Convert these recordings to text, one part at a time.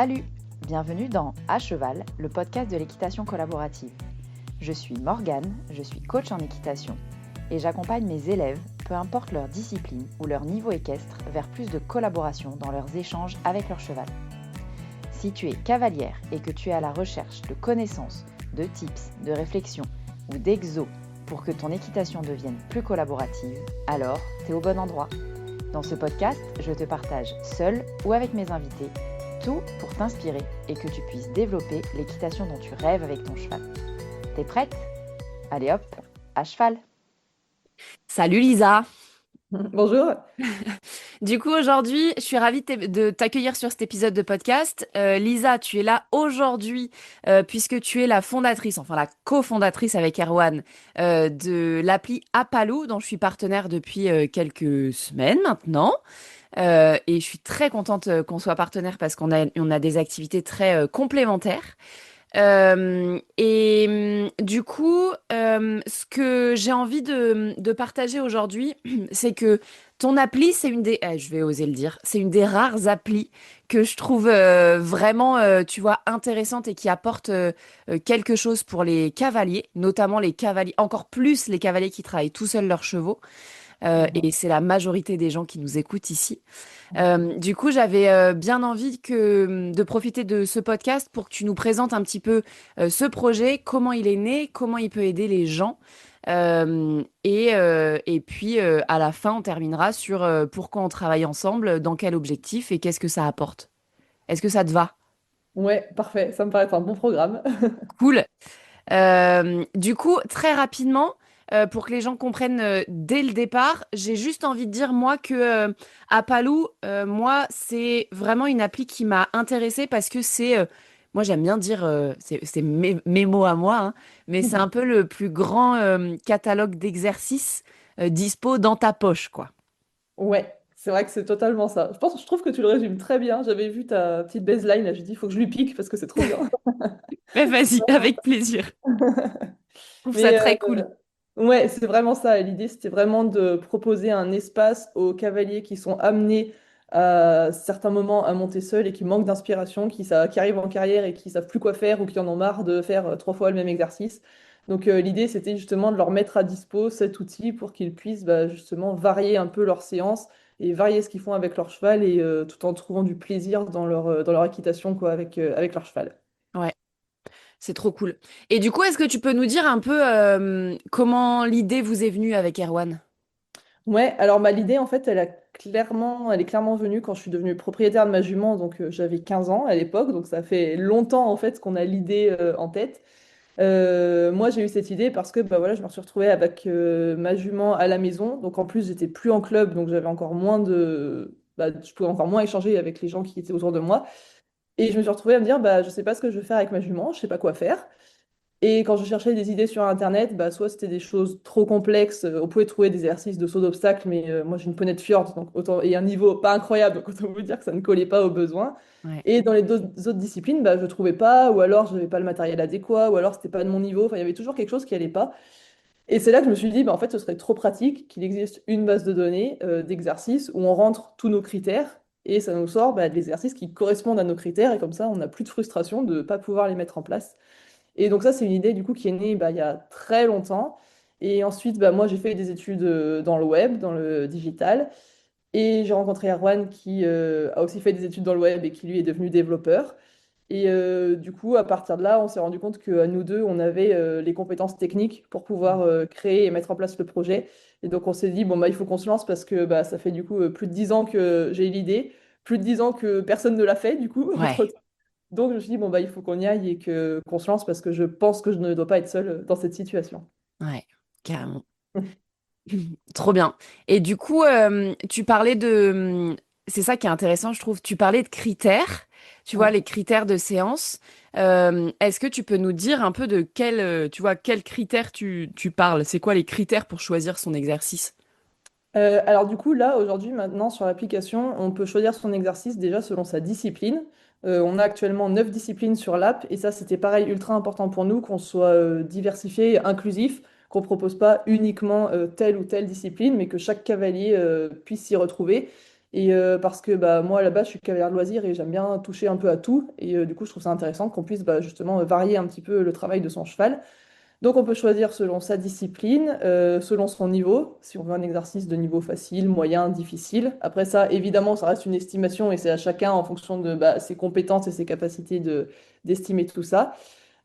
Salut! Bienvenue dans À Cheval, le podcast de l'équitation collaborative. Je suis Morgane, je suis coach en équitation et j'accompagne mes élèves, peu importe leur discipline ou leur niveau équestre, vers plus de collaboration dans leurs échanges avec leur cheval. Si tu es cavalière et que tu es à la recherche de connaissances, de tips, de réflexions ou d'exos pour que ton équitation devienne plus collaborative, alors t'es au bon endroit. Dans ce podcast, je te partage seule ou avec mes invités tout pour t'inspirer et que tu puisses développer l'équitation dont tu rêves avec ton cheval. T'es prête? Allez hop, à cheval! Salut Lisa. Bonjour. Du coup, aujourd'hui, je suis ravie de t'accueillir sur cet épisode de podcast. Lisa, tu es là aujourd'hui puisque tu es la fondatrice, enfin la cofondatrice avec Erwan de l'appli Apaloo, dont je suis partenaire depuis quelques semaines maintenant. Et je suis très contente qu'on soit partenaire parce qu'on a des activités très complémentaires. Du coup, ce que j'ai envie de partager aujourd'hui, c'est que ton appli, c'est je vais oser le dire, c'est une des rares applis que je trouve vraiment, tu vois, intéressante et qui apporte quelque chose pour les cavaliers, notamment les cavaliers, encore plus les cavaliers qui travaillent tout seuls leurs chevaux. Et c'est la majorité des gens qui nous écoutent ici. Du coup, j'avais bien envie de profiter de ce podcast pour que tu nous présentes un petit peu ce projet, comment il est né, comment il peut aider les gens. Et puis, à la fin, on terminera sur pourquoi on travaille ensemble, dans quel objectif et qu'est-ce que ça apporte. Est-ce que ça te va? Ouais, parfait. Ça me paraît être un bon programme. Cool. Du coup, très rapidement, pour que les gens comprennent dès le départ, j'ai juste envie de dire, moi, que Apaloo, moi, c'est vraiment une appli qui m'a intéressée parce que moi, j'aime bien dire, c'est mes mots à moi, hein, mais c'est un peu le plus grand catalogue d'exercices dispo dans ta poche, quoi. Ouais, c'est vrai que c'est totalement ça. Je trouve que tu le résumes très bien. J'avais vu ta petite baseline, là, j'ai dit, il faut que je lui pique parce que c'est trop bien. Mais vas-y, avec plaisir. Je trouve ça Mais très cool. ouais, c'est vraiment ça. L'idée, c'était vraiment de proposer un espace aux cavaliers qui sont amenés à certains moments à monter seuls et qui manquent d'inspiration, qui arrivent en carrière et qui savent plus quoi faire ou qui en ont marre de faire trois fois le même exercice. Donc l'idée, c'était justement de leur mettre à dispo cet outil pour qu'ils puissent justement varier un peu leurs séances et varier ce qu'ils font avec leur cheval et tout en trouvant du plaisir dans leur équitation quoi, avec leur cheval. Ouais. C'est trop cool. Et du coup, est-ce que tu peux nous dire un peu comment l'idée vous est venue avec Erwan? Ouais, alors l'idée en fait, elle est clairement venue quand je suis devenue propriétaire de ma jument, donc j'avais 15 ans à l'époque, donc ça fait longtemps en fait qu'on a l'idée en tête. Moi j'ai eu cette idée parce que bah, voilà, je me suis retrouvée avec ma jument à la maison, donc en plus j'étais plus en club, donc j'avais encore moins je pouvais encore moins échanger avec les gens qui étaient autour de moi. Et je me suis retrouvée à me dire, bah, je sais pas ce que je vais faire avec ma jument, je sais pas quoi faire. Et quand je cherchais des idées sur Internet, bah, soit c'était des choses trop complexes, on pouvait trouver des exercices de saut d'obstacle, mais moi j'ai une poney de fjord, donc et un niveau pas incroyable, donc autant vous dire que ça ne collait pas aux besoins. Ouais. Et dans les autres disciplines, bah, je ne trouvais pas, ou alors je n'avais pas le matériel adéquat, ou alors c'était pas de mon niveau, enfin il y avait toujours quelque chose qui allait pas. Et c'est là que je me suis dit, bah, en fait ce serait trop pratique qu'il existe une base de données d'exercices où on rentre tous nos critères, et ça nous sort des exercices qui correspondent à nos critères, et comme ça on n'a plus de frustration de ne pas pouvoir les mettre en place. Et donc ça, c'est une idée du coup qui est née il y a très longtemps. Et ensuite, moi, j'ai fait des études dans le web, dans le digital. Et j'ai rencontré Erwan qui a aussi fait des études dans le web et qui lui est devenu développeur. Et du coup, à partir de là, on s'est rendu compte que nous deux, on avait les compétences techniques pour pouvoir créer et mettre en place le projet. Et donc, on s'est dit, bon, il faut qu'on se lance parce que ça fait du coup plus de 10 ans que j'ai eu l'idée, plus de 10 ans que personne ne l'a fait, du coup, Ouais, entre. Donc, je me suis dit, il faut qu'on y aille et qu'on se lance parce que je pense que je ne dois pas être seule dans cette situation. ouais, carrément. Trop bien. Et du coup, tu parlais c'est ça qui est intéressant, je trouve. Tu parlais de critères, tu vois, Ouais. les critères de séance. Est-ce que tu peux nous dire un peu de tu vois, quels critères tu parles? C'est quoi les critères pour choisir son exercice? Alors du coup, là, aujourd'hui, maintenant, sur l'application, on peut choisir son exercice déjà selon sa discipline. On a actuellement 9 disciplines sur l'app et ça, c'était pareil, ultra important pour nous qu'on soit diversifié, inclusif, qu'on propose pas uniquement telle ou telle discipline, mais que chaque cavalier puisse s'y retrouver. Et parce que bah, moi, à la base, je suis cavalière de loisirs et j'aime bien toucher un peu à tout. Et du coup, je trouve ça intéressant qu'on puisse bah, justement varier un petit peu le travail de son cheval. Donc, on peut choisir selon sa discipline, selon son niveau, si on veut un exercice de niveau facile, moyen, difficile. Après ça, évidemment, ça reste une estimation et c'est à chacun en fonction de bah, ses compétences et ses capacités d'estimer tout ça.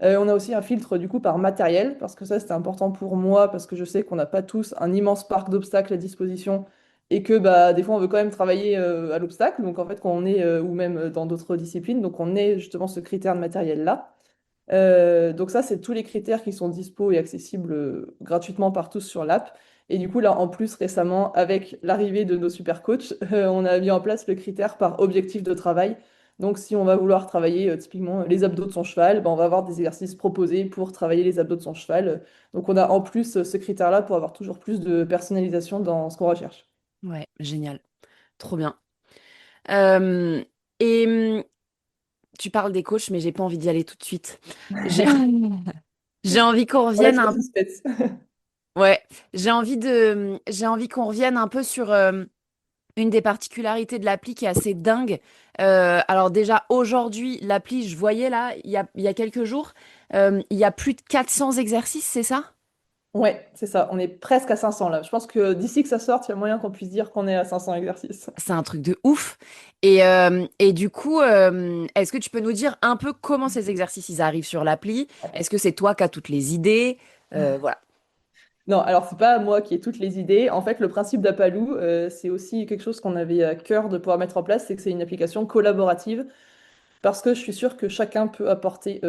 On a aussi un filtre du coup par matériel, parce que ça c'était important pour moi, parce que je sais qu'on n'a pas tous un immense parc d'obstacles à disposition et que bah, des fois on veut quand même travailler à l'obstacle, donc en fait quand on est, ou même dans d'autres disciplines, donc on est justement ce critère de matériel-là. Donc ça c'est tous les critères qui sont dispo et accessibles gratuitement par tous sur l'app. Et du coup là en plus récemment avec l'arrivée de nos super coachs, on a mis en place le critère par objectif de travail. Donc, si on va vouloir travailler typiquement les abdos de son cheval, ben, on va avoir des exercices proposés pour travailler les abdos de son cheval. Donc, on a en plus ce critère-là pour avoir toujours plus de personnalisation dans ce qu'on recherche. Ouais, génial. Trop bien. Euh, et tu parles des coachs, mais j'ai pas envie d'y aller tout de suite. J'ai j'ai envie qu'on On revienne laisse le un... suspense. Ouais, j'ai envie qu'on revienne un peu sur une des particularités de l'appli qui est assez dingue. Alors déjà, aujourd'hui, l'appli, je voyais là, il y a quelques jours, il y a plus de 400 exercices, c'est ça? Ouais, c'est ça. On est presque à 500 là. Je pense que d'ici que ça sorte, il y a moyen qu'on puisse dire qu'on est à 500 exercices. C'est un truc de ouf. Et du coup, est-ce que tu peux nous dire un peu comment ces exercices ils arrivent sur l'appli? Est-ce que c'est toi qui as toutes les idées? Voilà. Non, alors c'est pas moi qui ai toutes les idées. En fait, le principe d'Apaloo, c'est aussi quelque chose qu'on avait à cœur de pouvoir mettre en place, c'est que c'est une application collaborative. Parce que je suis sûre que chacun peut apporter,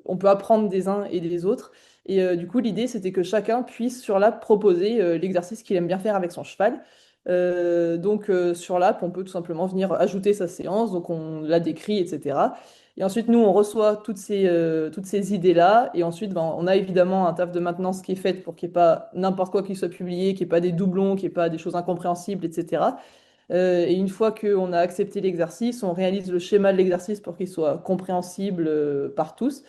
on peut apprendre des uns et des autres. Et du coup, l'idée, c'était que chacun puisse sur l'app proposer l'exercice qu'il aime bien faire avec son cheval. Donc sur l'app, on peut tout simplement venir ajouter sa séance, donc on la décrit, etc. Et ensuite, nous, on reçoit toutes ces idées-là. Et ensuite, ben, on a évidemment un taf de maintenance qui est fait pour qu'il n'y ait pas n'importe quoi qui soit publié, qu'il n'y ait pas des doublons, qu'il n'y ait pas des choses incompréhensibles, etc. Et une fois qu'on a accepté l'exercice, on réalise le schéma de l'exercice pour qu'il soit compréhensible par tous.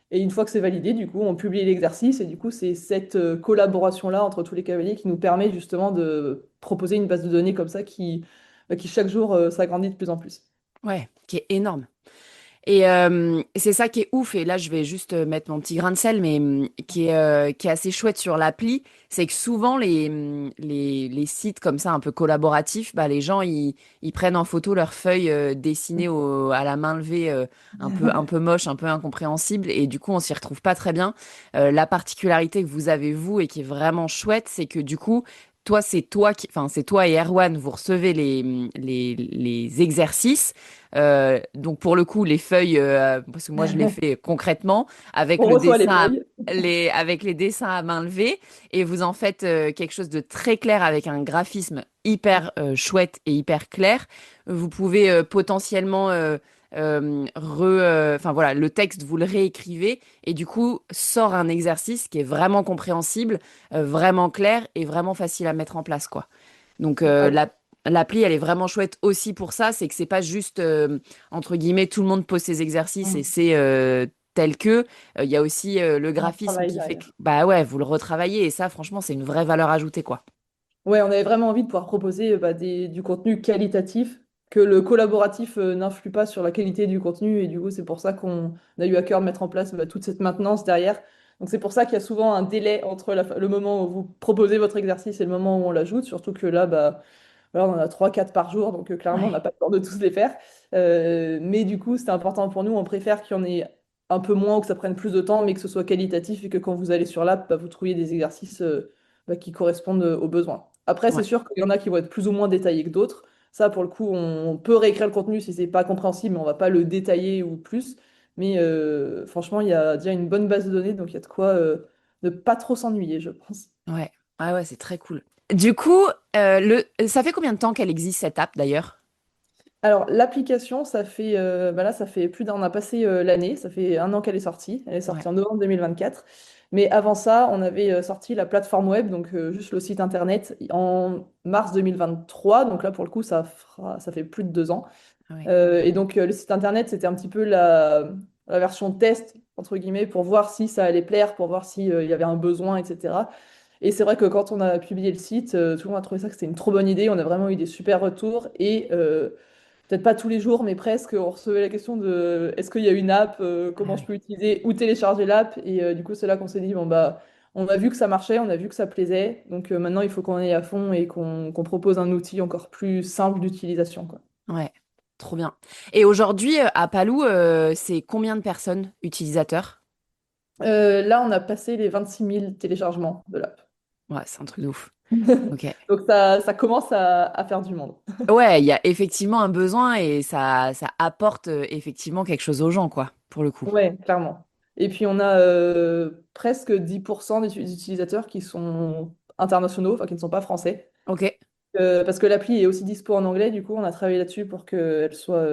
Et une fois que c'est validé, du coup, on publie l'exercice. Et du coup, c'est cette collaboration-là entre tous les cavaliers qui nous permet justement de proposer une base de données comme ça qui chaque jour s'agrandit de plus en plus. Ouais, qui est énorme. Et c'est ça qui est ouf, et là je vais juste mettre mon petit grain de sel, mais qui est assez chouette sur l'appli, c'est que souvent les sites comme ça un peu collaboratifs, bah, les gens ils prennent en photo leurs feuilles dessinées à la main levée, un peu moche, un peu incompréhensible, et du coup on s'y retrouve pas très bien. La particularité que vous avez vous et qui est vraiment chouette, c'est que du coup, enfin c'est toi et Erwan, vous recevez les exercices. Donc pour le coup, les feuilles, parce que moi je l'ai fait concrètement avec On le reçoit les dessin, feuilles. avec les dessins à main levée, et vous en faites quelque chose de très clair avec un graphisme hyper chouette et hyper clair. Vous pouvez potentiellement enfin voilà, le texte vous le réécrivez et du coup sort un exercice qui est vraiment compréhensible, vraiment clair et vraiment facile à mettre en place quoi. Donc l'appli, elle est vraiment chouette aussi pour ça, c'est que c'est pas juste, entre guillemets, tout le monde pose ses exercices et On c'est tel que. Il y a aussi le graphisme travaille qui fait que, derrière. bah ouais, vous le retravaillez et ça, franchement, c'est une vraie valeur ajoutée, quoi. Ouais, on avait vraiment envie de pouvoir proposer bah, du contenu qualitatif, que le collaboratif n'influe pas sur la qualité du contenu. Et du coup, c'est pour ça qu'on a eu à cœur de mettre en place bah, toute cette maintenance derrière. Donc, c'est pour ça qu'il y a souvent un délai entre le moment où vous proposez votre exercice et le moment où on l'ajoute. Surtout que là, bah, voilà, on en a 3 4 par jour. Donc, clairement, on n'a Ouais. pas le temps de tous les faire. Mais du coup, c'était important pour nous. On préfère qu'il y en ait un peu moins ou que ça prenne plus de temps, mais que ce soit qualitatif et que quand vous allez sur l'app, bah, vous trouviez des exercices bah, qui correspondent aux besoins. Après, c'est Ouais. sûr qu'il y en a qui vont être plus ou moins détaillés que d'autres. Ça, pour le coup, on peut réécrire le contenu si c'est pas compréhensible, mais on va pas le détailler ou plus. Mais franchement, il y a déjà une bonne base de données, donc il y a de quoi ne pas trop s'ennuyer, je pense. Ouais. Ah ouais, c'est très cool. Du coup, ça fait combien de temps qu'elle existe cette app d'ailleurs? Alors, l'application, bah là, ça fait plus d'un, on a passé l'année, ça fait 1 an qu'elle est sortie. Elle est Ouais. sortie en novembre 2024. Mais avant ça, on avait sorti la plateforme web, donc juste le site internet, en mars 2023. Donc là, pour le coup, ça fait plus de 2 ans. Ouais. Et donc, le site internet, c'était un petit peu la version test, entre guillemets, pour voir si ça allait plaire, pour voir s'il y avait un besoin, etc. Et c'est vrai que quand on a publié le site, tout le monde a trouvé ça que c'était une trop bonne idée. On a vraiment eu des super retours et peut-être pas tous les jours, mais presque, on recevait la question de est-ce qu'il y a une app, Ah comment je ouais. peux l'utiliser, ou télécharger l'app. Et du coup, c'est là qu'on s'est dit, bon, bah, on a vu que ça marchait, on a vu que ça plaisait. Donc maintenant, il faut qu'on aille à fond et qu'on propose un outil encore plus simple d'utilisation, quoi. Ouais, trop bien. Et aujourd'hui, à Palou, c'est combien de personnes utilisateurs? Là, on a passé les 26 000 téléchargements de l'app. Ouais, c'est un truc de ouf. Ok. Donc ça commence à faire du monde. Ouais, il y a effectivement un besoin et ça apporte effectivement quelque chose aux gens, quoi, pour le coup. Ouais, clairement. Et puis on a presque 10% des utilisateurs qui sont internationaux, enfin qui ne sont pas français. Ok. Parce que l'appli est aussi dispo en anglais, du coup on a travaillé là-dessus pour qu'elle soit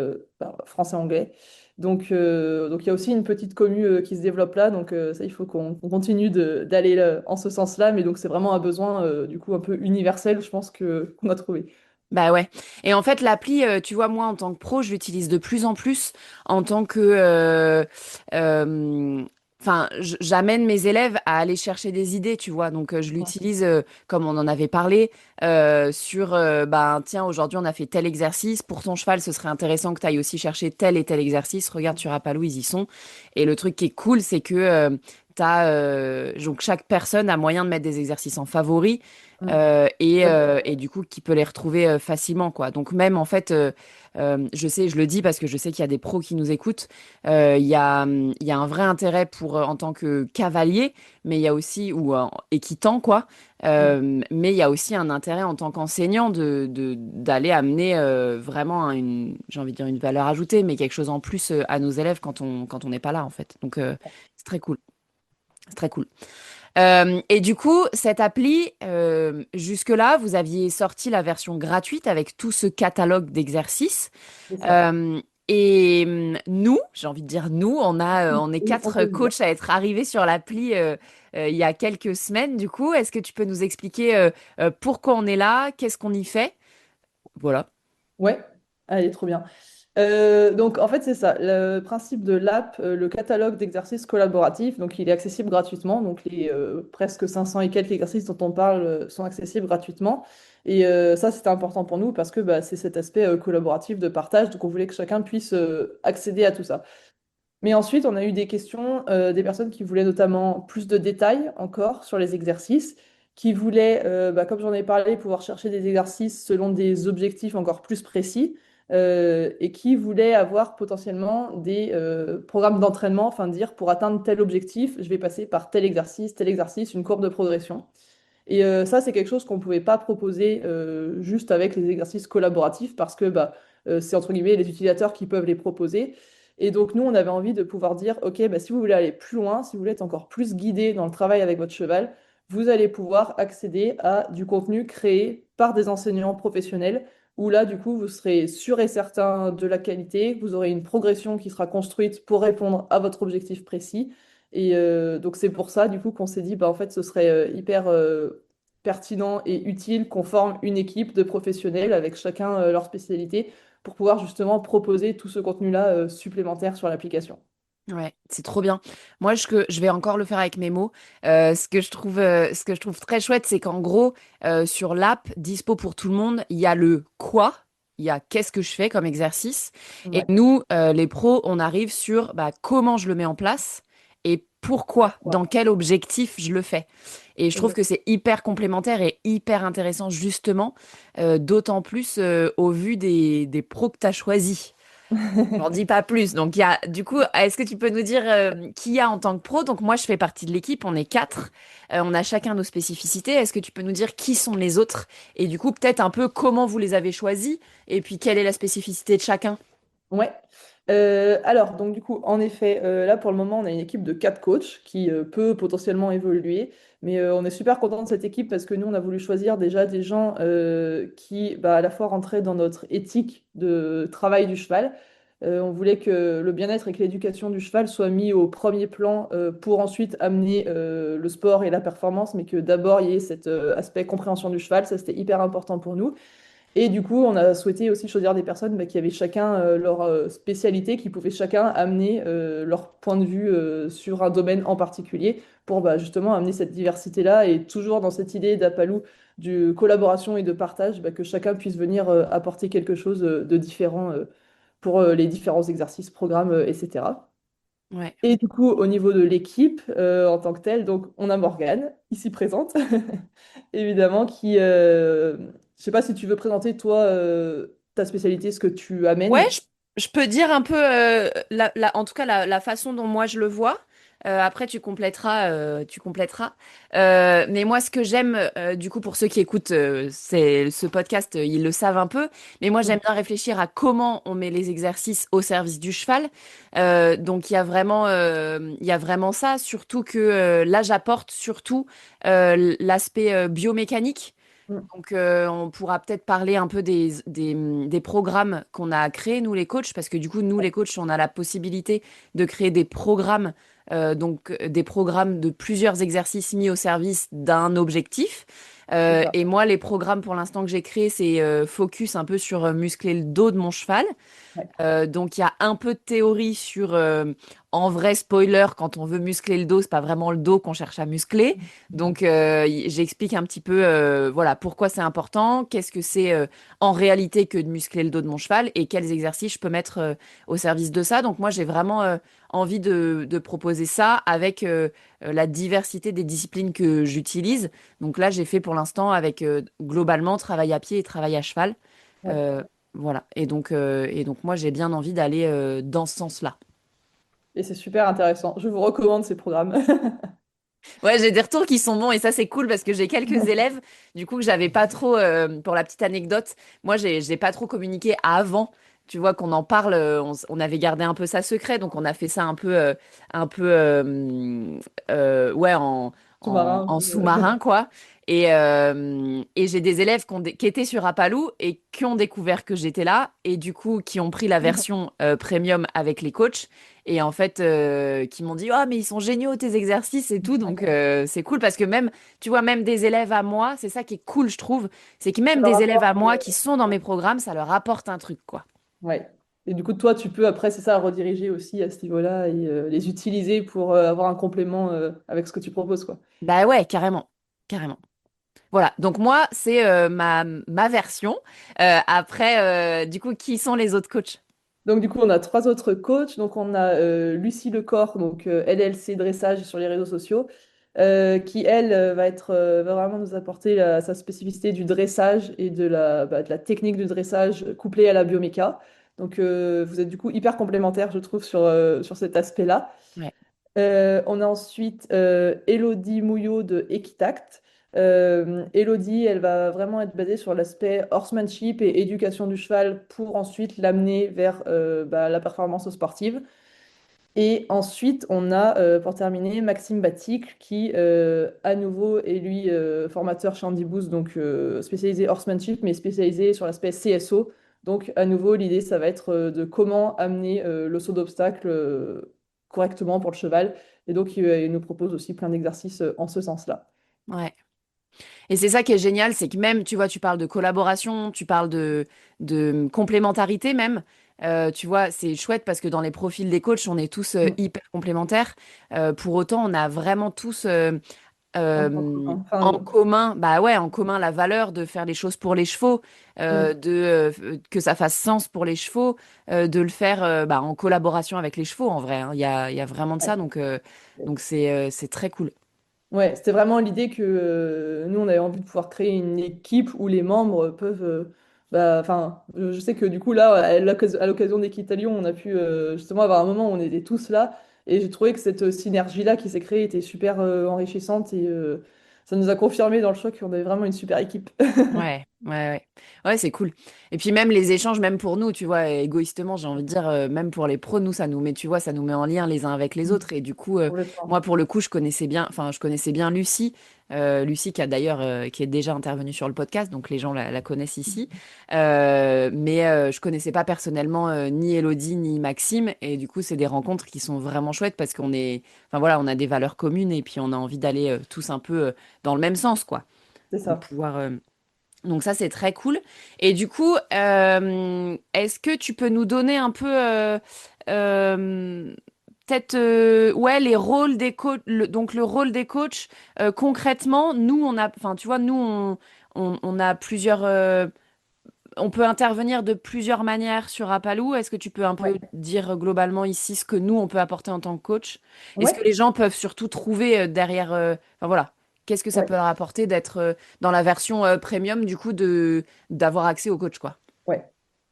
français-anglais. Donc il y a aussi une petite commu qui se développe là, donc ça il faut qu'on continue d'aller en ce sens-là, mais donc c'est vraiment un besoin du coup un peu universel, je pense qu'on a trouvé. Bah ouais. Et en fait, l'appli, tu vois, moi, en tant que pro, je l'utilise de plus en plus en tant que... euh, Enfin, j'amène mes élèves à aller chercher des idées, tu vois. Donc, je Ouais. l'utilise, comme on en avait parlé, sur, ben, tiens, aujourd'hui, on a fait tel exercice. Pour ton cheval, ce serait intéressant que tu ailles aussi chercher tel et tel exercice. Regarde sur Apalou, ils y sont. Et le truc qui est cool, c'est que donc, chaque personne a moyen de mettre des exercices en favori Mm. et du coup qui peut les retrouver facilement quoi. Donc même en fait, je sais, je le dis parce que je sais qu'il y a des pros qui nous écoutent. Il y a un vrai intérêt pour en tant que cavalier, mais il y a aussi ou équitant quoi. Mm. Mais il y a aussi un intérêt en tant qu'enseignant d'aller amener vraiment j'ai envie de dire une valeur ajoutée, mais quelque chose en plus à nos élèves quand on n'est pas là en fait. Donc c'est très cool. C'est très cool. Et du coup, cette appli, jusque-là, vous aviez sorti la version gratuite avec tout ce catalogue d'exercices. C'est ça. Euh, et nous, j'ai envie de dire nous, on est Oui, on quatre peut le dire. coachs à être arrivés sur l'appli il y a quelques semaines. Du coup, est-ce que tu peux nous expliquer pourquoi on est là, qu'est-ce qu'on y fait? Voilà. Ouais, allez, trop bien. Donc en fait c'est ça, le principe de l'app, le catalogue d'exercices collaboratifs, donc il est accessible gratuitement, donc les presque 500 et quelques exercices dont on parle sont accessibles gratuitement. Et ça c'était important pour nous parce que bah, c'est cet aspect collaboratif de partage, donc on voulait que chacun puisse accéder à tout ça. Mais ensuite, on a eu des questions des personnes qui voulaient notamment plus de détails encore sur les exercices, qui voulaient, bah, comme j'en ai parlé, pouvoir chercher des exercices selon des objectifs encore plus précis, et qui voulaient avoir potentiellement des programmes d'entraînement, enfin dire pour atteindre tel objectif, je vais passer par tel exercice, une courbe de progression. Et ça, c'est quelque chose qu'on ne pouvait pas proposer juste avec les exercices collaboratifs parce que bah, c'est entre guillemets les utilisateurs qui peuvent les proposer. Et donc, nous, on avait envie de pouvoir dire, OK, bah, si vous voulez aller plus loin, si vous voulez être encore plus guidé dans le travail avec votre cheval, vous allez pouvoir accéder à du contenu créé par des enseignants professionnels où là, du coup, vous serez sûr et certain de la qualité, vous aurez une progression qui sera construite pour répondre à votre objectif précis. Et donc c'est pour ça du coup qu'on s'est dit bah en fait ce serait hyper pertinent et utile qu'on forme une équipe de professionnels avec chacun leur spécialité pour pouvoir justement proposer tout ce contenu-là supplémentaire sur l'application. Ouais, c'est trop bien. Moi, je vais encore le faire avec mes mots. Ce que je trouve très chouette, c'est qu'en gros, sur l'app, dispo pour tout le monde, il y a le quoi, il y a qu'est-ce que je fais comme exercice. Et Ouais. nous, les pros, on arrive sur bah, comment je le mets en place et pourquoi, Ouais. dans quel objectif je le fais. Et je trouve Exact. que c'est hyper complémentaire et hyper intéressant, justement, d'autant plus au vu des pros que tu as choisis. J'en dis pas plus. Donc, il y a, du coup, est-ce que tu peux nous dire qui y a en tant que pro? Donc, moi, je fais partie de l'équipe. On est quatre. On a chacun nos spécificités. Est-ce que tu peux nous dire qui sont les autres? Et du coup, peut-être un peu comment vous les avez choisis? Et puis, quelle est la spécificité de chacun? Ouais. Alors, donc du coup, en effet, là pour le moment, on a une équipe de 4 coachs qui peut potentiellement évoluer, mais on est super content de cette équipe parce que nous, on a voulu choisir déjà des gens qui, bah, à la fois rentraient dans notre éthique de travail du cheval. On voulait que le bien-être et que l'éducation du cheval soient mis au premier plan pour ensuite amener le sport et la performance, mais que d'abord il y ait cet aspect compréhension du cheval. Ça, c'était hyper important pour nous. Et du coup, on a souhaité aussi choisir des personnes qui avaient chacun leur spécialité, qui pouvaient chacun amener leur point de vue sur un domaine en particulier pour justement amener cette diversité-là et toujours dans cette idée d'Apalou de collaboration et de partage, que chacun puisse venir apporter quelque chose de différent pour les différents exercices, programmes, etc. Ouais. Et du coup, au niveau de l'équipe en tant que telle, donc on a Morgane, ici présente, évidemment, je sais pas si tu veux présenter toi ta spécialité, ce que tu Ouais, amènes. je peux dire un peu, en tout cas, la façon dont moi je le vois. Après, tu compléteras, tu compléteras. Mais moi, ce que j'aime, du coup, pour ceux qui écoutent ce podcast, ils le savent un peu. Mais moi, j'aime bien réfléchir à comment on met les exercices au service du cheval. Donc, il y a vraiment ça. Surtout que là, j'apporte surtout l'aspect biomécanique. Mm. Donc, on pourra peut-être parler un peu des programmes qu'on a créés, nous les coachs, parce que du coup, nous les coachs, on a la possibilité de créer des programmes, des programmes de plusieurs exercices mis au service d'un objectif. C'est ça. Et moi, les programmes pour l'instant que j'ai créés, c'est focus un peu sur muscler le dos de mon cheval. Ouais. Donc il y a un peu de théorie sur, en vrai spoiler, quand on veut muscler le dos, c'est pas vraiment le dos qu'on cherche à muscler. Donc j'explique un petit peu, voilà, pourquoi c'est important, qu'est-ce que c'est en réalité que de muscler le dos de mon cheval et quels exercices je peux mettre au service de ça. Donc moi j'ai vraiment envie de proposer ça avec la diversité des disciplines que j'utilise. Donc là j'ai fait pour l'instant avec globalement travail à pied et travail à cheval. Ouais. Euh, voilà. Et donc moi, j'ai bien envie d'aller dans ce sens-là. Et c'est super intéressant. Je vous recommande ces programmes. Ouais, j'ai des retours qui sont bons et ça, c'est cool parce que j'ai quelques élèves, du coup, que j'avais pas trop, pour la petite anecdote, moi, j'ai pas trop communiqué avant. Tu vois, qu'on en parle, on avait gardé un peu ça secret, donc on a fait ça un peu, ouais, Sous-marin. en sous-marin, quoi. Et j'ai des élèves qui étaient sur Apalou et qui ont découvert que j'étais là et du coup, qui ont pris la version premium avec les coachs. Et en fait, qui m'ont dit, ah, mais ils sont géniaux tes exercices et tout. Donc, c'est cool parce que même, tu vois, même des élèves à moi, c'est ça qui est cool, je trouve. C'est que même Ça leur des élèves à apporte, moi qui sont dans mes programmes, ça leur apporte un truc, quoi. ouais. Et du coup, toi, tu peux après, c'est ça, rediriger aussi à ce niveau-là et les utiliser pour avoir un complément avec ce que tu proposes, quoi. Bah ouais, carrément. Carrément. Voilà. Donc, moi, c'est ma version. Après, du coup, qui sont les autres coachs? Donc, du coup, on a trois autres coachs. Donc, on a Lucie Lecor, donc LLC dressage sur les réseaux sociaux, qui, elle, va vraiment nous apporter sa spécificité du dressage et de la technique du dressage couplée à la bioméca. Donc, vous êtes du coup hyper complémentaires, je trouve, sur cet aspect-là. Ouais. On a ensuite Elodie Mouillot de Equitact. Elodie, elle va vraiment être basée sur l'aspect horsemanship et éducation du cheval pour ensuite l'amener vers la performance sportive. Et ensuite, on a, pour terminer, Maxime Batic, qui, à nouveau, est lui formateur chez Andy Booth, donc spécialisé horsemanship, mais spécialisé sur l'aspect CSO. Donc, à nouveau, l'idée, ça va être de comment amener le saut d'obstacle correctement pour le cheval. Et donc, il nous propose aussi plein d'exercices en ce sens-là. Ouais. Et c'est ça qui est génial, c'est que même, tu vois, tu parles de collaboration, tu parles de complémentarité même. Tu vois, c'est chouette parce que dans les profils des coachs, on est tous Mm. hyper complémentaires. Pour autant, on a vraiment tous Un point commun. en Enfin, commun, bah ouais, en commun la valeur de faire les choses pour les chevaux, mm. que ça fasse sens pour les chevaux, de le faire en collaboration avec les chevaux en vrai, hein. Il y a vraiment de ça, donc c'est très cool. Ouais, c'était vraiment l'idée que nous, on avait envie de pouvoir créer une équipe où les membres peuvent. Enfin, je sais que du coup, là, à l'occasion d'Equitalion, on a pu justement avoir un moment où on était tous là. Et j'ai trouvé que cette synergie-là qui s'est créée était super enrichissante. Et ça nous a confirmé dans le choix qu'on avait vraiment une super équipe. Ouais, ouais, ouais. Ouais, c'est cool. Et puis même les échanges, même pour nous, tu vois, égoïstement, j'ai envie de dire, même pour les pros, nous, ça nous met, tu vois, ça nous met en lien les uns avec les autres. Et du coup, moi, Complètement. pour le coup, je connaissais bien Lucie, Lucie qui a d'ailleurs, qui est déjà intervenue sur le podcast, donc les gens la connaissent ici. Mais je connaissais pas personnellement ni Elodie ni Maxime. Et du coup, c'est des rencontres qui sont vraiment chouettes parce enfin voilà, on a des valeurs communes et puis on a envie d'aller tous un peu dans le même sens, quoi. C'est Donc ça. pouvoir Donc ça, c'est très cool. Et du coup, est-ce que tu peux nous donner un peu, euh, peut-être, ouais, les rôles des coachs, donc le rôle des coachs, concrètement, nous, on a, enfin, tu vois, nous, on a plusieurs, on peut intervenir de plusieurs manières sur Apaloo. Est-ce que tu peux un peu Ouais. dire globalement ici ce que nous, on peut apporter en tant que coach? Et ce que Ouais, les gens peuvent surtout trouver derrière... enfin voilà, qu'est-ce que ça peut ouais, leur apporter d'être dans la version premium, du coup, d'avoir accès au coach, quoi. ouais.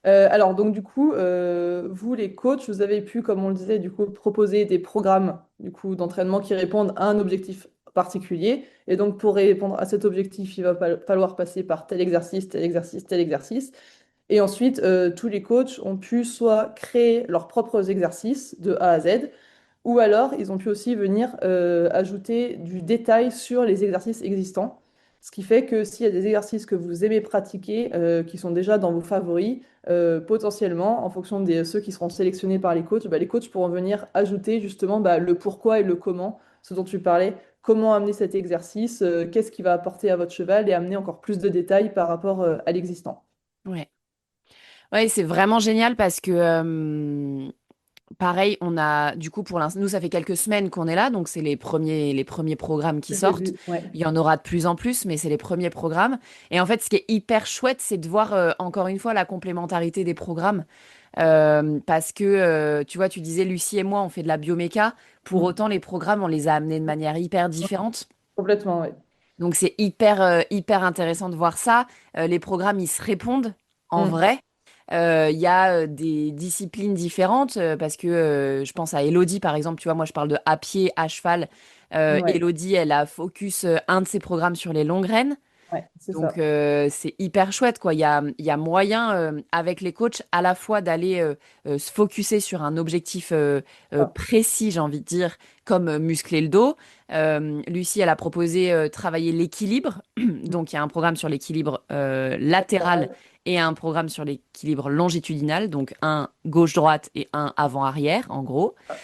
Alors, donc, du coup, vous, les coachs, vous avez pu, comme on le disait, du coup, proposer des programmes, du coup, d'entraînement qui répondent à un objectif particulier. Et donc, pour répondre à cet objectif, il va falloir passer par tel exercice, tel exercice, tel exercice. Et ensuite, tous les coachs ont pu soit créer leurs propres exercices de A à Z, ou alors ils ont pu aussi venir ajouter du détail sur les exercices existants. Ce qui fait que s'il y a des exercices que vous aimez pratiquer, qui sont déjà dans vos favoris, potentiellement, en fonction de ceux qui seront sélectionnés par les coachs pourront venir ajouter justement le pourquoi et le comment, ce dont tu parlais, comment amener cet exercice, qu'est-ce qui va apporter à votre cheval et amener encore plus de détails par rapport à l'existant. Ouais. Ouais, c'est vraiment génial parce que, pareil, on a, du coup, pour l'instant, nous, ça fait quelques semaines qu'on est là, donc c'est les premiers programmes qui Le sortent. début, ouais. Il y en aura de plus en plus, mais c'est les premiers programmes. Et en fait, ce qui est hyper chouette, c'est de voir, encore une fois, la complémentarité des programmes. Parce que, tu vois, tu disais, Lucie et moi, on fait de la bioméca. Pour Mm. autant, les programmes, on les a amenés de manière hyper différente. Complètement, oui. Donc, c'est hyper intéressant de voir ça. Les programmes, ils se répondent en Mm. vrai. Il y a des disciplines différentes parce que je pense à Elodie, par exemple. Tu vois, moi, je parle de à pied, à cheval. Ouais, Elodie, elle a focus un de ses programmes sur les longues rênes. ouais, c'est Donc, ça. c'est hyper chouette, quoi. Il y a moyen, avec les coachs, à la fois d'aller se focuser sur un objectif Ah, précis, j'ai envie de dire, comme muscler le dos. Lucie, elle a proposé travailler l'équilibre. mm. Donc, il y a un programme sur l'équilibre latéral Latéral. et un programme sur l'équilibre longitudinal. Donc, un gauche-droite et un avant-arrière, en gros. Ah,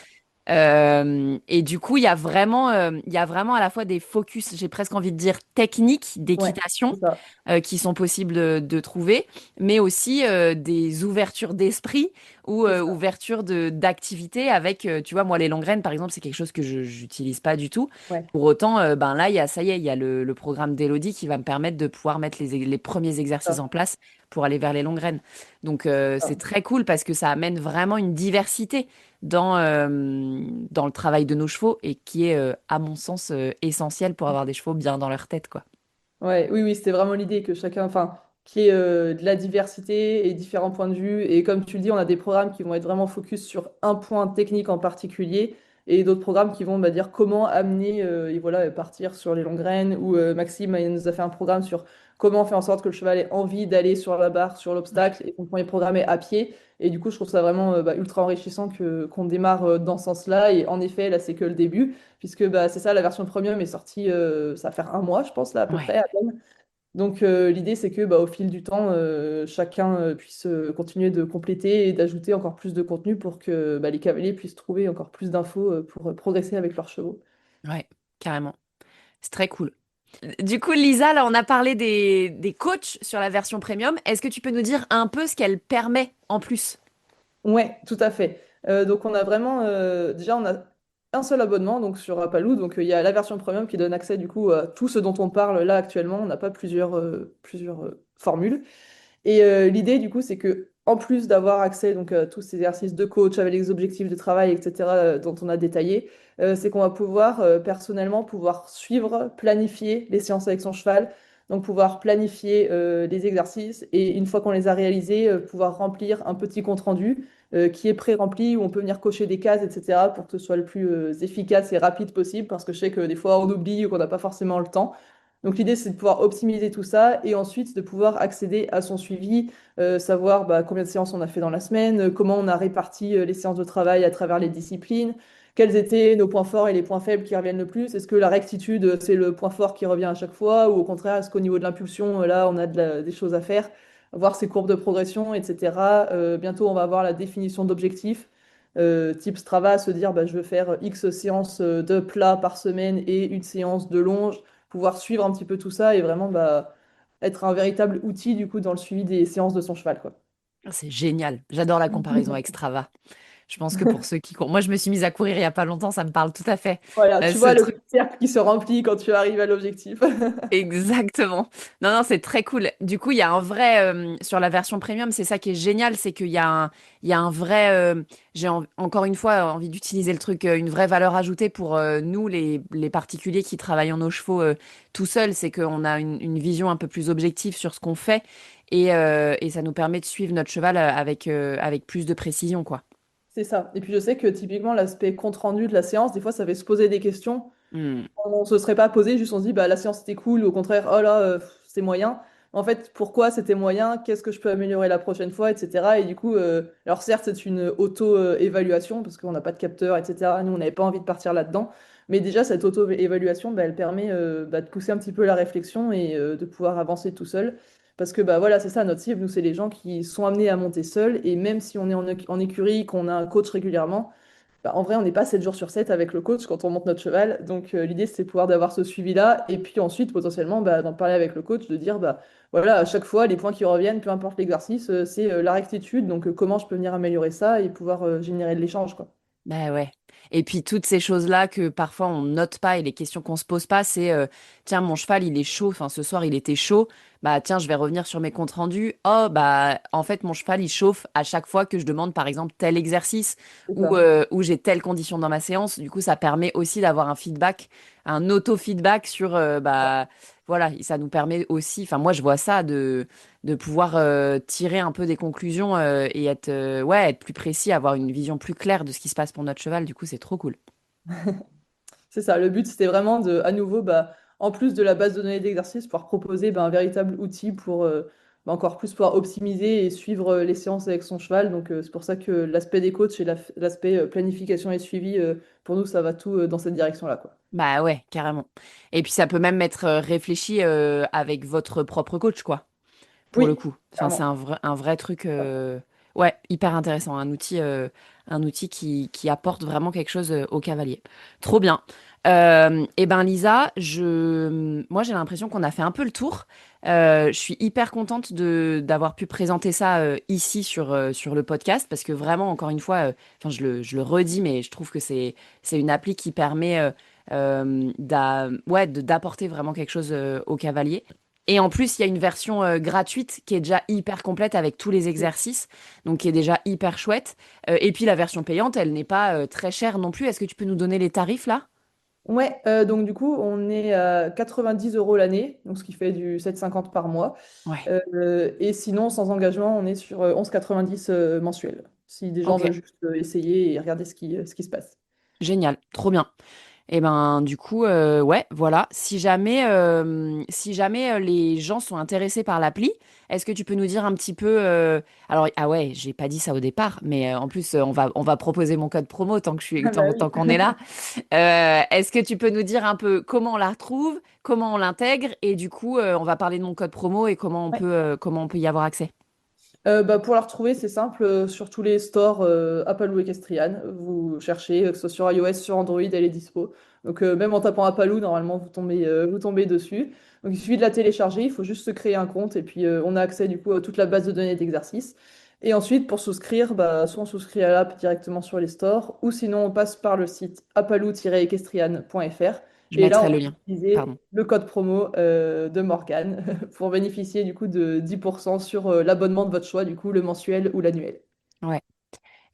Et du coup, il y a vraiment à la fois des focus, j'ai presque envie de dire techniques ouais, d'équitation c'est ça. qui sont possibles de trouver, mais aussi des ouvertures d'esprit ou C'est ça. ouvertures d'activité avec, tu vois, moi, les longues graines, par exemple, c'est quelque chose que je n'utilise pas du tout. Ouais. Pour autant, ben là, ça y est, il y a le programme d'Elodie qui va me permettre de pouvoir mettre les premiers exercices Ça, en place pour aller vers les longues graines. Donc, c'est ça. très cool parce que ça amène vraiment une diversité dans le travail de nos chevaux et qui est, à mon sens, essentiel pour avoir des chevaux bien dans leur tête, quoi. Ouais, oui, oui, c'était vraiment l'idée que chacun, enfin, qu'il y ait de la diversité et différents points de vue. Et comme tu le dis, on a des programmes qui vont être vraiment focus sur un point technique en particulier et d'autres programmes qui vont dire comment amener et voilà, partir sur les longues graines. Ou Maxime il nous a fait un programme sur comment faire en sorte que le cheval ait envie d'aller sur la barre, sur Ouais. l'obstacle et qu'on pourrait programmer à pied. Et du coup, je trouve ça vraiment ultra enrichissant qu'on démarre dans ce sens-là. Et en effet, là, c'est que le début puisque c'est ça, la version premium est sortie, ça va faire un mois, je pense, là, à peu Ouais. près, à peine. Donc, l'idée, c'est que au fil du temps, chacun puisse continuer de compléter et d'ajouter encore plus de contenu pour que les cavaliers puissent trouver encore plus d'infos pour progresser avec leurs chevaux. Ouais, carrément. C'est très cool. Du coup, Lisa, là, on a parlé des coachs sur la version premium. Est-ce que tu peux nous dire un peu ce qu'elle permet en plus? Ouais, tout à fait. Donc on a vraiment, déjà on a un seul abonnement donc sur Apaloo, donc il y a la version premium qui donne accès du coup à tout ce dont on parle là actuellement. On n'a pas plusieurs formules. Et l'idée, du coup, c'est que en plus d'avoir accès donc, à tous ces exercices de coach avec les objectifs de travail, etc., dont on a détaillé, c'est qu'on va pouvoir personnellement pouvoir suivre, planifier les séances avec son cheval, donc pouvoir planifier les exercices et une fois qu'on les a réalisés, pouvoir remplir un petit compte-rendu qui est pré-rempli où on peut venir cocher des cases, etc., pour que ce soit le plus efficace et rapide possible parce que je sais que des fois on oublie ou qu'on n'a pas forcément le temps. Donc l'idée, c'est de pouvoir optimiser tout ça et ensuite de pouvoir accéder à son suivi, savoir combien de séances on a fait dans la semaine, comment on a réparti les séances de travail à travers les disciplines, quels étaient nos points forts et les points faibles qui reviennent le plus. Est-ce que la rectitude, c'est le point fort qui revient à chaque fois ou au contraire, est-ce qu'au niveau de l'impulsion, là, on a des choses à faire, voir ses courbes de progression, etc. Bientôt, on va avoir la définition d'objectifs. Type Strava, se dire je veux faire X séances de plat par semaine et une séance de longe pouvoir suivre un petit peu tout ça et vraiment être un véritable outil du coup dans le suivi des séances de son cheval, quoi. Ah, c'est génial. J'adore la comparaison avec Strava. Je pense que pour ceux qui courent, moi je me suis mise à courir il y a pas longtemps, ça me parle tout à fait. Voilà, tu Ce vois le truc. petit cercle qui se remplit quand tu arrives à l'objectif. Exactement. Non, non, c'est très cool. Du coup, il y a un vrai, sur la version premium, c'est ça qui est génial, c'est il y a un vrai, encore une fois envie d'utiliser le truc, une vraie valeur ajoutée pour nous, les particuliers qui travaillent en nos chevaux tout seuls, c'est qu'on a une vision un peu plus objective sur ce qu'on fait et ça nous permet de suivre notre cheval avec plus de précision, quoi. C'est ça. Et puis je sais que typiquement l'aspect compte rendu de la séance, des fois ça fait se poser des questions. Hmm. On se serait pas posé, juste on se dit bah la séance était cool, ou au contraire, oh là, c'est moyen. En fait, pourquoi c'était moyen? Qu'est-ce que je peux améliorer la prochaine fois, etc. Et du coup, alors certes, c'est une auto-évaluation, parce qu'on n'a pas de capteur, etc. Nous, on n'avait pas envie de partir là-dedans. Mais déjà, cette auto-évaluation, bah, elle permet de pousser un petit peu la réflexion et de pouvoir avancer tout seul. Parce que bah, voilà, c'est ça, notre cible, nous, c'est les gens qui sont amenés à monter seuls. Et même si on est en écurie, qu'on a un coach régulièrement, bah, en vrai, on n'est pas 7 jours sur 7 avec le coach quand on monte notre cheval. Donc, l'idée, c'est de pouvoir d'avoir ce suivi-là. Et puis ensuite, potentiellement, bah, d'en parler avec le coach, de dire, bah, voilà, à chaque fois, les points qui reviennent, peu importe l'exercice, c'est la rectitude. Donc, comment je peux venir améliorer ça et pouvoir générer de l'échange, quoi. Bah ouais. Et puis toutes ces choses-là que parfois on note pas et les questions qu'on se pose pas, c'est tiens, mon cheval il est chaud, enfin ce soir il était chaud, bah tiens, je vais revenir sur mes comptes rendus. Oh bah en fait mon cheval il chauffe à chaque fois que je demande par exemple tel exercice C'est ou ça. ou j'ai telle condition dans ma séance. Du coup, ça permet aussi d'avoir un feedback, un auto-feedback sur bah voilà, et ça nous permet aussi, enfin moi je vois ça de pouvoir tirer un peu des conclusions et être, ouais, être plus précis, avoir une vision plus claire de ce qui se passe pour notre cheval. Du coup, c'est trop cool. C'est ça. Le but, c'était vraiment de, à nouveau, bah, en plus de la base de données d'exercice, pouvoir proposer bah, un véritable outil pour bah, encore plus pouvoir optimiser et suivre les séances avec son cheval. Donc, c'est pour ça que l'aspect des coachs et l'aspect planification et suivi, pour nous, ça va tout dans cette direction-là, quoi. Bah ouais, carrément. Et puis ça peut même être réfléchi avec votre propre coach, quoi, pour le Oui, coup. Enfin, c'est clairement. un vrai truc, ouais, hyper intéressant. Un outil qui apporte vraiment quelque chose au cavalier. Trop bien. Et ben Lisa, moi j'ai l'impression qu'on a fait un peu le tour. Je suis hyper contente d'avoir pu présenter ça ici sur le podcast parce que vraiment, encore une fois, enfin, je le redis, mais je trouve que c'est une appli qui permet ouais, d'apporter vraiment quelque chose au cavalier. Et en plus, il y a une version gratuite qui est déjà hyper complète avec tous les exercices, donc qui est déjà hyper chouette. Et puis la version payante, elle n'est pas très chère non plus. Est-ce que tu peux nous donner les tarifs là? Ouais, donc du coup, on est à 90 euros l'année, donc ce qui fait du 7,50 par mois. Ouais. Et sinon, sans engagement, on est sur 11,90 mensuel, si des gens Ok, veulent juste essayer et regarder ce qui se passe. génial, trop bien. Et ben du coup, ouais, voilà. Si jamais les gens sont intéressés par l'appli, est-ce que tu peux nous dire un petit peu alors ah ouais, j'ai pas dit ça au départ, mais en plus on va proposer mon code promo Ah bah tant oui. qu'on est là. Est-ce que tu peux nous dire un peu comment on la retrouve, comment on l'intègre et du coup on va parler de mon code promo et comment on peut y avoir accès. Bah, pour la retrouver, c'est simple, sur tous les stores Apple ou Equestrian, vous cherchez, que ce soit sur iOS, sur Android, elle est dispo. Donc même en tapant Apaloo, normalement, vous tombez dessus. Donc il suffit de la télécharger, il faut juste se créer un compte et puis on a accès du coup à toute la base de données d'exercices. Et ensuite, pour souscrire, bah, soit on souscrit à l'app directement sur les stores, ou sinon on passe par le site apaloo-equestrian.fr. Je Et là, on mettrai le va lien. utiliser Pardon. le code promo de Morgane pour bénéficier du coup de 10% sur l'abonnement de votre choix, du coup le mensuel ou l'annuel. Ouais.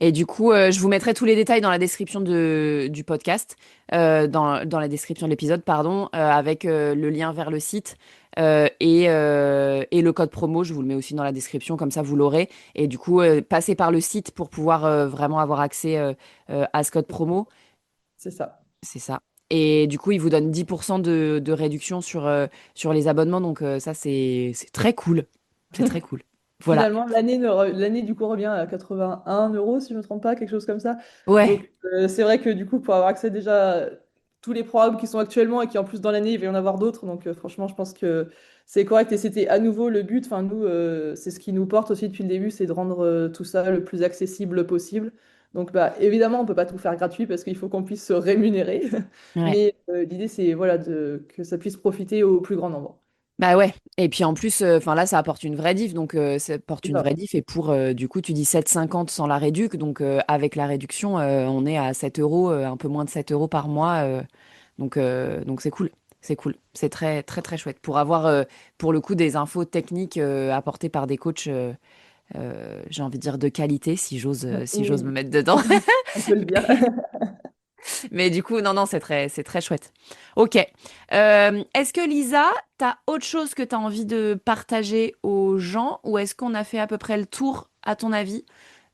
Et du coup, je vous mettrai tous les détails dans la description du podcast, dans la description de l'épisode, pardon, avec le lien vers le site et le code promo. Je vous le mets aussi dans la description, comme ça vous l'aurez. Et du coup, passez par le site pour pouvoir vraiment avoir accès à ce code promo. C'est ça. C'est ça. Et du coup, il vous donne 10% de réduction sur les abonnements. Donc ça, c'est très cool. C'est très cool. Voilà. Finalement, l'année du coup revient à 81 euros, si je ne me trompe pas, quelque chose comme ça. Ouais. Donc, c'est vrai que du coup, pour avoir accès déjà à tous les programmes qui sont actuellement et qui en plus dans l'année, il va y en avoir d'autres. Donc, franchement, je pense que c'est correct. Et c'était à nouveau le but. Enfin, nous, c'est ce qui nous porte aussi depuis le début, c'est de rendre tout ça le plus accessible possible. Donc, bah, évidemment, on ne peut pas tout faire gratuit parce qu'il faut qu'on puisse se rémunérer. Ouais. Mais l'idée, c'est voilà, que ça puisse profiter au plus grand nombre. Bah ouais. Et puis en plus, enfin là, ça apporte une vraie diff. Donc, ça apporte C'est une ça. vraie diff. Et pour, du coup, tu dis 7,50 sans la réduc. Donc, avec la réduction, on est à 7 euros, un peu moins de 7 euros par mois. Donc c'est cool. C'est cool. C'est très, très, très chouette. Pour avoir, pour le coup, des infos techniques apportées par des coachs, j'ai envie de dire de qualité, si j'ose me Oui, mettre dedans. on peut le dire. Mais du coup, non, non, c'est très chouette. Ok. Est-ce que Lisa, t'as autre chose que t'as envie de partager aux gens ou est-ce qu'on a fait à peu près le tour, à ton avis,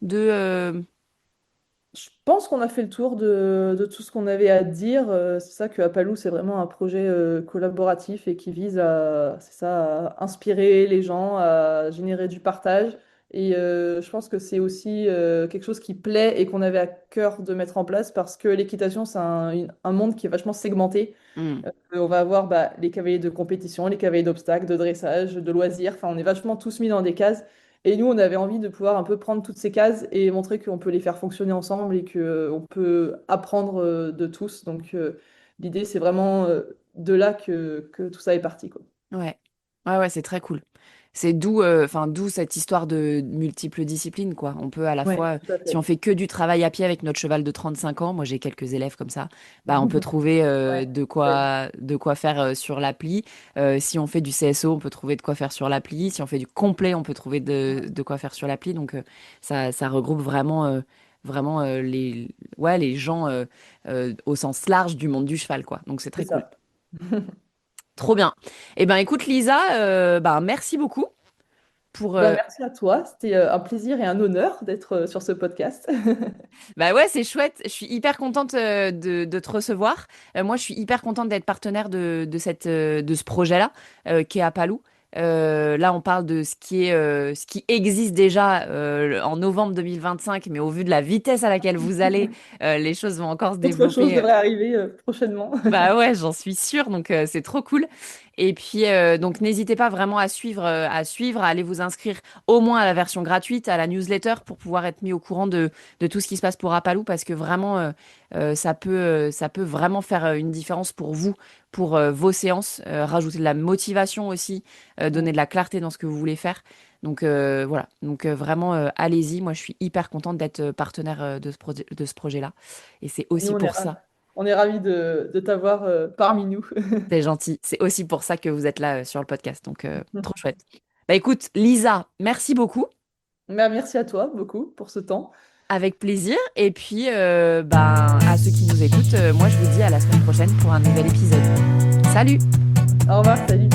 de... Je pense qu'on a fait le tour de tout ce qu'on avait à dire. C'est ça que Apaloo, c'est vraiment un projet collaboratif et qui vise à, c'est ça, à inspirer les gens, à générer du partage. Et je pense que c'est aussi quelque chose qui plaît et qu'on avait à cœur de mettre en place parce que l'équitation, c'est un monde qui est vachement segmenté. Hmm. On va avoir les cavaliers de compétition, les cavaliers d'obstacles, de dressage, de loisirs. Enfin, on est vachement tous mis dans des cases. Et nous, on avait envie de pouvoir un peu prendre toutes ces cases et montrer qu'on peut les faire fonctionner ensemble et qu'on peut apprendre de tous. Donc, l'idée, c'est vraiment de là que tout ça est parti, quoi. Ouais. Ouais, ouais, c'est très cool. C'est d'où, enfin, d'où cette histoire de multiples disciplines, quoi. On peut à la Ouais, fois, tout à si on fait. fait que du travail à pied avec notre cheval de 35 ans, moi j'ai quelques élèves comme ça, bah on peut trouver Ouais, de quoi faire sur l'appli. Si on fait du CSO, on peut trouver de quoi faire sur l'appli. Si on fait du complet, on peut trouver de quoi faire sur l'appli. Donc ça regroupe vraiment ouais, les gens au sens large du monde du cheval, quoi. Donc c'est c'est très cool. ça. Trop bien. Eh ben écoute Lisa, bah, merci beaucoup pour, Merci à toi. C'était un plaisir et un honneur d'être sur ce podcast. bah ouais, c'est chouette. Je suis hyper contente de te recevoir. Moi, je suis hyper contente d'être partenaire de ce projet-là, qui est à Palou. Là, on parle de ce qui existe déjà en novembre 2025, mais au vu de la vitesse à laquelle vous allez, les choses vont encore se Autre chose développer. devrait arriver prochainement. Bah ouais, j'en suis sûre, donc c'est trop cool. Et puis donc n'hésitez pas vraiment à aller vous inscrire au moins à la version gratuite, à la newsletter pour pouvoir être mis au courant de tout ce qui se passe pour Apalou parce que vraiment ça peut vraiment faire une différence pour vous, pour vos séances, rajouter de la motivation aussi, donner de la clarté dans ce que vous voulez faire. Donc voilà, donc vraiment allez-y. Moi je suis hyper contente d'être partenaire de ce projet-là et c'est Nous, aussi pour ça. on est ravis de t'avoir parmi nous. C'est gentil. C'est aussi pour ça que vous êtes là sur le podcast. Donc, trop chouette. Bah écoute, Lisa, merci beaucoup. Merci à toi beaucoup pour ce temps. Avec plaisir. Et puis, bah, à ceux qui nous écoutent, moi, je vous dis à la semaine prochaine pour un nouvel épisode. Salut! Au revoir, salut.